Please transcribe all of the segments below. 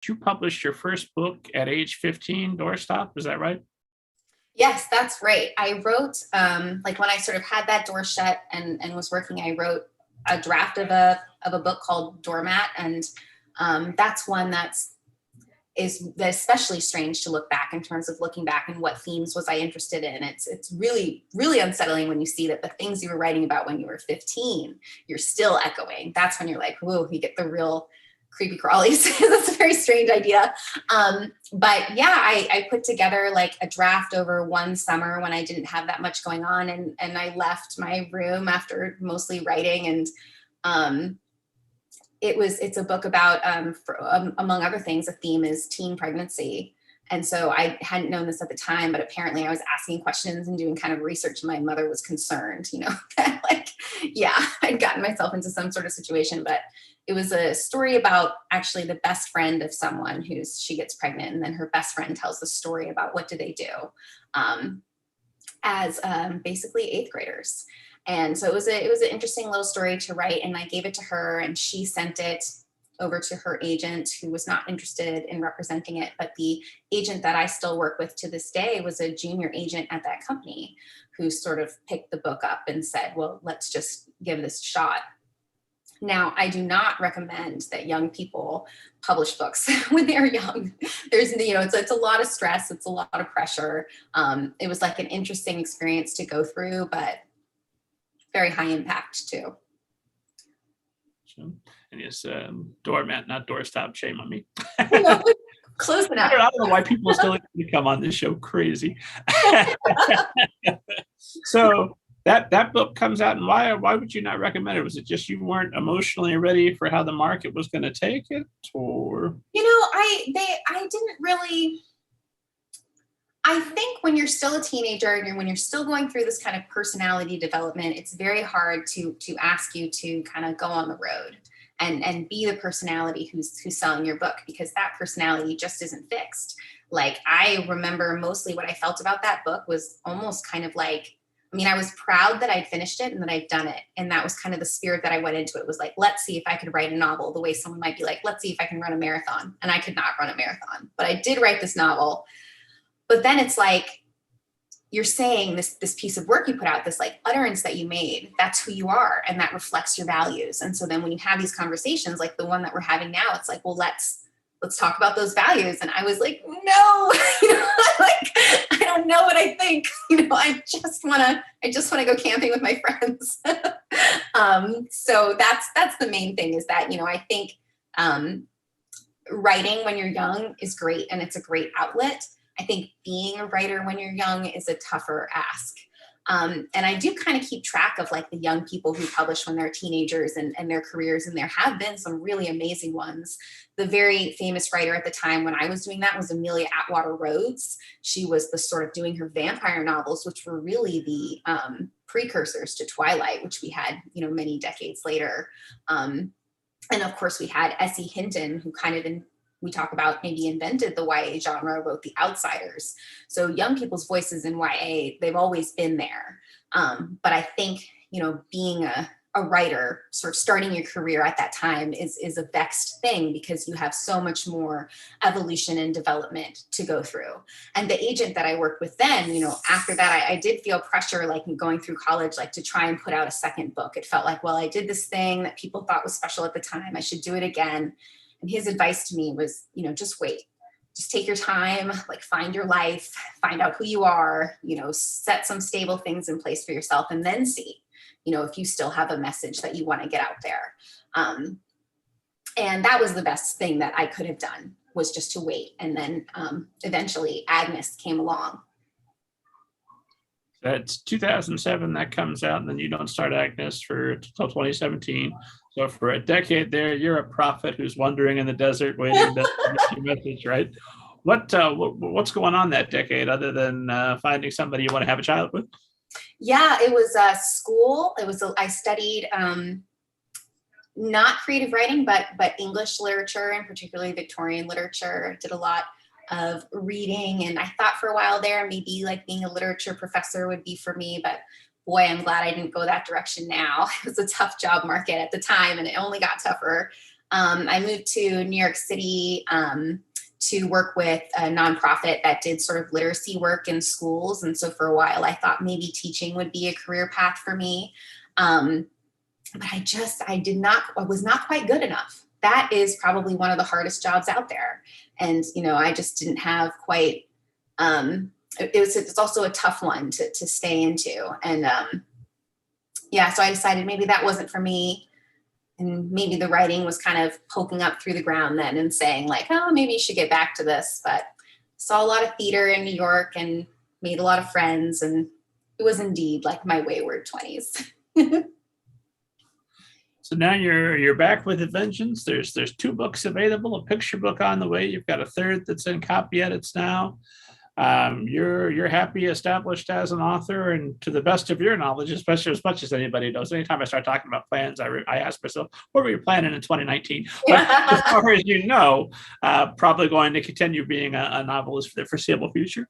you published your first book at age 15, Doorstop, is that right? Yes, that's right. I wrote, like when I sort of had that door shut and was working, I wrote a draft of a book called Doormat. And that's one is especially strange to look back in terms of looking back and what themes was I interested in. It's really, really unsettling when you see that the things you were writing about when you were 15, you're still echoing. That's when you're like, whoa, you get the real creepy crawlies. That's a very strange idea. But yeah, I put together like a draft over one summer when I didn't have that much going on. And I left my room after mostly writing. And it's a book about, among other things, a theme is teen pregnancy. And so I hadn't known this at the time, but apparently I was asking questions and doing kind of research. And my mother was concerned, like, yeah, I'd gotten myself into some sort of situation, but it was a story about actually the best friend of someone she gets pregnant. And then her best friend tells the story about what do they do as basically eighth graders. And so it was an interesting little story to write. And I gave it to her and she sent it over to her agent, who was not interested in representing it. But the agent that I still work with to this day was a junior agent at that company who sort of picked the book up and said, well, let's just give this a shot. Now, I do not recommend that young people publish books when they're young. There's, it's a lot of stress. It's a lot of pressure. It was like an interesting experience to go through, but very high impact too. And it's Doormat, not Doorstop. Shame on me. Close enough. I don't know why people still come on this show crazy. So that book comes out, and why would you not recommend it? Was it just you weren't emotionally ready for how the market was going to take it, or? I didn't really. I think when you're still a teenager and when you're still going through this kind of personality development, it's very hard to ask you to kind of go on the road and be the personality who's selling your book, because that personality just isn't fixed. Like, I remember mostly what I felt about that book was almost kind of like, I was proud that I'd finished it and that I'd done it. And that was kind of the spirit that I went into it, was like, let's see if I could write a novel the way someone might be like, let's see if I can run a marathon. And I could not run a marathon, but I did write this novel. But then it's like, you're saying this piece of work you put out, this like utterance that you made, that's who you are. And that reflects your values. And so then when you have these conversations, like the one that we're having now, it's like, well, let's talk about those values. And I was like, no, like, I don't know what I think, I just want to go camping with my friends. So that's the main thing, is that, I think writing when you're young is great. And it's a great outlet. I think being a writer when you're young is a tougher ask. And I do kind of keep track of like the young people who publish when they're teenagers and their careers. And there have been some really amazing ones. The very famous writer at the time when I was doing that was Amelia Atwater Rhodes. She was the sort of doing her vampire novels, which were really the precursors to Twilight, which we had, many decades later. And of course we had S.E. Hinton, who kind of we talk about maybe invented the YA genre, wrote The Outsiders. So young people's voices in YA, they've always been there. But I think, being a writer, sort of starting your career at that time is a vexed thing, because you have so much more evolution and development to go through. And the agent that I worked with then, after that, I did feel pressure, like going through college, like to try and put out a second book. It felt like, well, I did this thing that people thought was special at the time, I should do it again. And his advice to me was, just wait, just take your time, like find your life, find out who you are, set some stable things in place for yourself, and then see, if you still have a message that you want to get out there. And that was the best thing that I could have done, was just to wait. And then eventually AGNES came along. That's 2007 that comes out, and then you don't start AGNES until 2017. So for a decade there, you're a prophet who's wandering in the desert waiting to get your message, right? What's going on that decade, other than finding somebody you want to have a child with? Yeah, it was school. I studied not creative writing, but English literature, and particularly Victorian literature. Did a lot of reading, and I thought for a while there maybe like being a literature professor would be for me, but boy, I'm glad I didn't go that direction now. It was a tough job market at the time, and it only got tougher. I moved to New York City to work with a nonprofit that did sort of literacy work in schools. And so for a while, I thought maybe teaching would be a career path for me. But I was not quite good enough. That is probably one of the hardest jobs out there. And, I just didn't have quite, it's also a tough one to stay into. And so I decided maybe that wasn't for me. And maybe the writing was kind of poking up through the ground then and saying like, oh, maybe you should get back to this. But saw a lot of theater in New York and made a lot of friends. And it was indeed like my wayward 20s. So now you're back with a vengeance. There's 2 books available, a picture book on the way. You've got a 3rd that's in copy edits now. You're happy established as an author, and to the best of your knowledge, especially as much as anybody knows, anytime I start talking about plans, I ask myself, what were you planning in 2019? But as far as you know, probably going to continue being a novelist for the foreseeable future.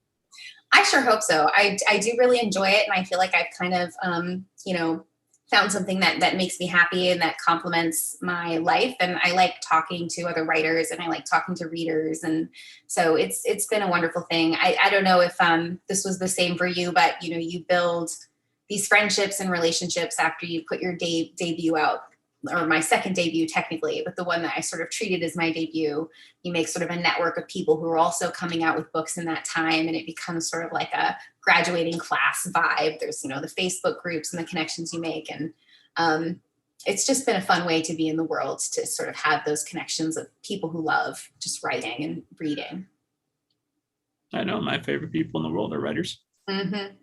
I sure hope so. I do really enjoy it, and I feel like I've kind of found something that makes me happy and that complements my life. And I like talking to other writers, and I like talking to readers. And so it's been a wonderful thing. I don't know if this was the same for you, but you build these friendships and relationships after you put your debut out, or my second debut technically, but the one that I sort of treated as my debut. You make sort of a network of people who are also coming out with books in that time, and it becomes sort of like a graduating class vibe. There's, the Facebook groups and the connections you make. And it's just been a fun way to be in the world, to sort of have those connections of people who love just writing and reading. I know my favorite people in the world are writers. Mm-hmm.